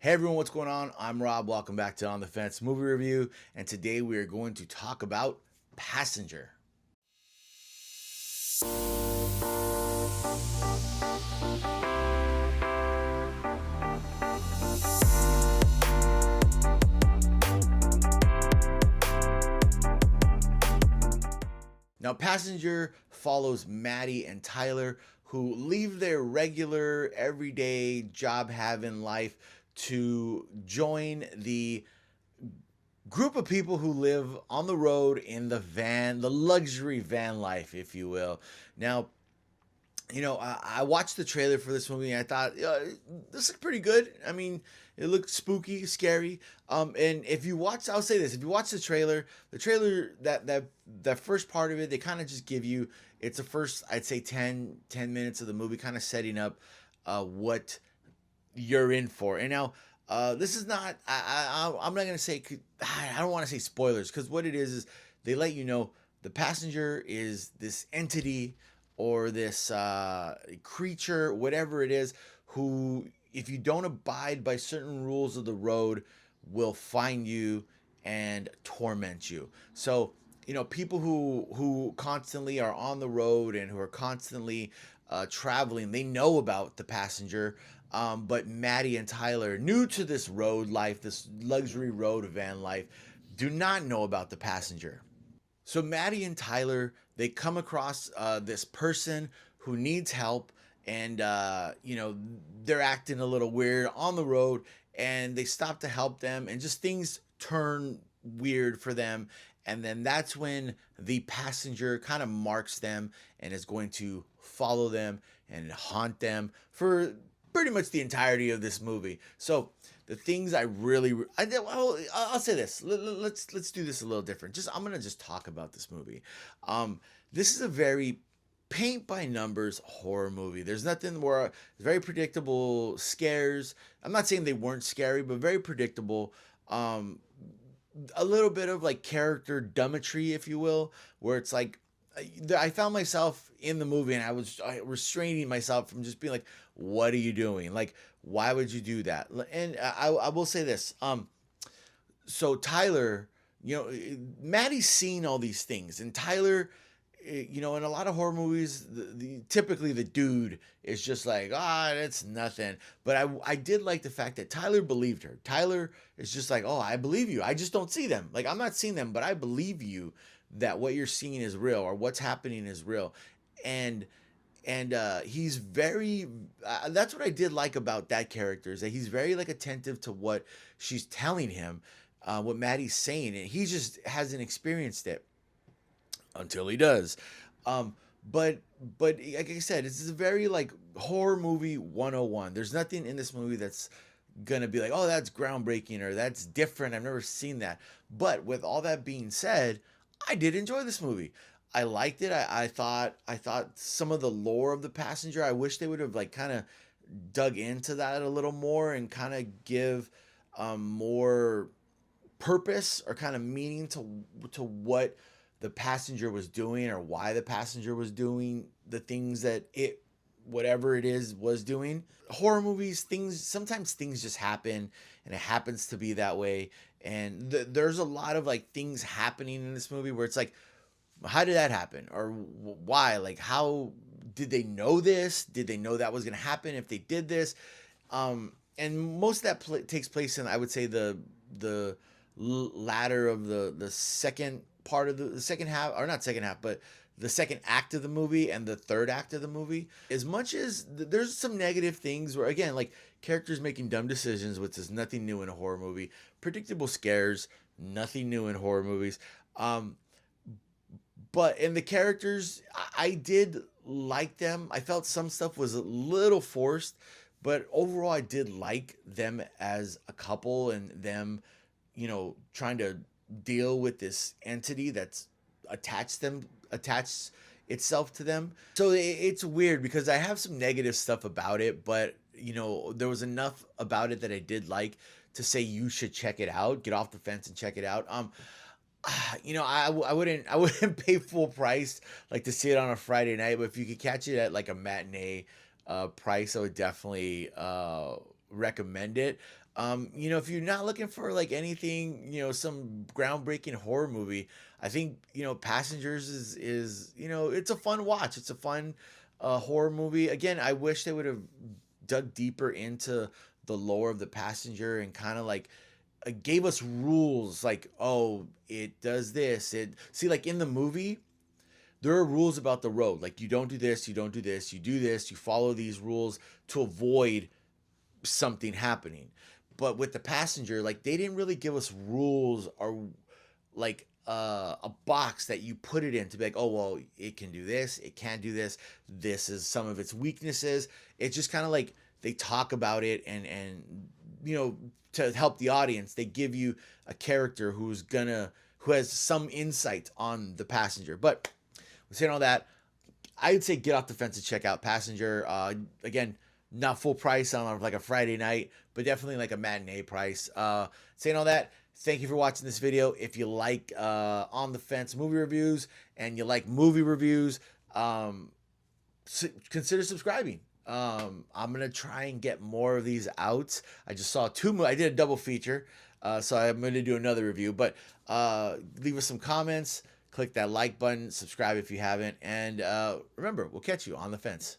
Hey everyone, what's going on? I'm Rob. Welcome back to On the Fence Movie Review, and today we are going to talk about Passenger. Now, Passenger follows Maddie and Tyler, who leave their regular, everyday job having life to join the group of people who live on the road in the van, the luxury van life, if you will. Now, I watched the trailer for this movie and I thought, this looked pretty good. I mean, it looked spooky, scary. And if you watch, I'll say this: if you watch the trailer that first part of it, they kind of just give you. It's the first, I'd say, 10 minutes of the movie, kind of setting up what you're in for. And now, this is not. I'm not gonna say. I don't want to say spoilers because what it is they let you know the passenger is this entity or this creature, whatever it is, who, if you don't abide by certain rules of the road, will find you and torment you. So, people who constantly are on the road and who are constantly traveling, they know about the passenger. But Maddie and Tyler, new to this road life, this luxury road van life, do not know about the passenger. So Maddie and Tyler, they come across this person who needs help, and they're acting a little weird on the road, and they stop to help them, and just things turn weird for them. And then that's when the passenger kind of marks them and is going to follow them and haunt them for pretty much the entirety of this movie. So the things I'll say this. Let's do this a little different. I'm gonna just talk about this movie. This is a very paint by numbers horror movie. There's nothing more very predictable scares. I'm not saying they weren't scary, but very predictable. A little bit of like character dummetry, if you will, where it's like I found myself in the movie and I was restraining myself from just being like, "What are you doing? Like, why would you do that?" And I will say this. So Tyler, Maddie's seen all these things, and Tyler, in a lot of horror movies, typically the dude is just like, that's nothing. But I did like the fact that Tyler believed her. Tyler is just like, oh, I believe you. I just don't see them. Like, I'm not seeing them, but I believe you that what you're seeing is real or what's happening is real. And he's very that's what I did like about that character, is that he's very like attentive to what she's telling him, what Maddie's saying, and he just hasn't experienced it until he does. Um, but like I said, this is a very like horror movie 101. There's nothing in this movie that's gonna be like, oh, that's groundbreaking or that's different. I've never seen that. But with all that being said, I did enjoy this movie. I liked it. I thought some of the lore of the passenger, I wish they would have like kind of dug into that a little more and kind of give more purpose or kind of meaning to what the passenger was doing or why the passenger was doing the things that it, whatever it is, was doing. Horror movies, sometimes things just happen, and it happens to be that way. And there's a lot of like things happening in this movie where it's like, how did that happen, or why? Like, how did they know this? Did they know that was going to happen if they did this? And most of that takes place in, I would say, the latter of the second part of the second half, or not second half, but the second act of the movie and the third act of the movie. As much as there's some negative things where, again, like characters making dumb decisions, which is nothing new in a horror movie. Predictable scares, nothing new in horror movies. But in the characters, I did like them. I felt some stuff was a little forced, but overall, I did like them as a couple and them, trying to deal with this entity that's attached itself to them. So it's weird because I have some negative stuff about it, but there was enough about it that I did like to say you should check it out. Get off the fence and check it out. I wouldn't pay full price like to see it on a Friday night, but if you could catch it at like a matinee price, I would definitely recommend it. If you're not looking for like anything, some groundbreaking horror movie, I think Passengers is it's a fun watch. It's a fun horror movie. Again, I wish they would have dug deeper into the lore of the Passenger and kind of like gave us rules like, oh, it does this. It see, like in the movie, there are rules about the road. Like, you don't do this, you don't do this, you do this, you follow these rules to avoid something happening. But with the Passenger, like, they didn't really give us rules or like a box that you put it in to be like, oh well, it can do this, it can't do this. This is some of its weaknesses. It's just kind of like they talk about it, and to help the audience, they give you a character who has some insight on the Passenger. But saying all that, I'd say get off the fence and check out Passenger. Again, not full price on like a Friday night, but definitely like a matinee price. Saying all that, thank you for watching this video. If you like On the Fence movie reviews and you like movie reviews, consider subscribing. I'm gonna try and get more of these out. I just saw I did a double feature, so I'm gonna do another review. But leave us some comments, click that like button, subscribe if you haven't, and remember, we'll catch you on the fence.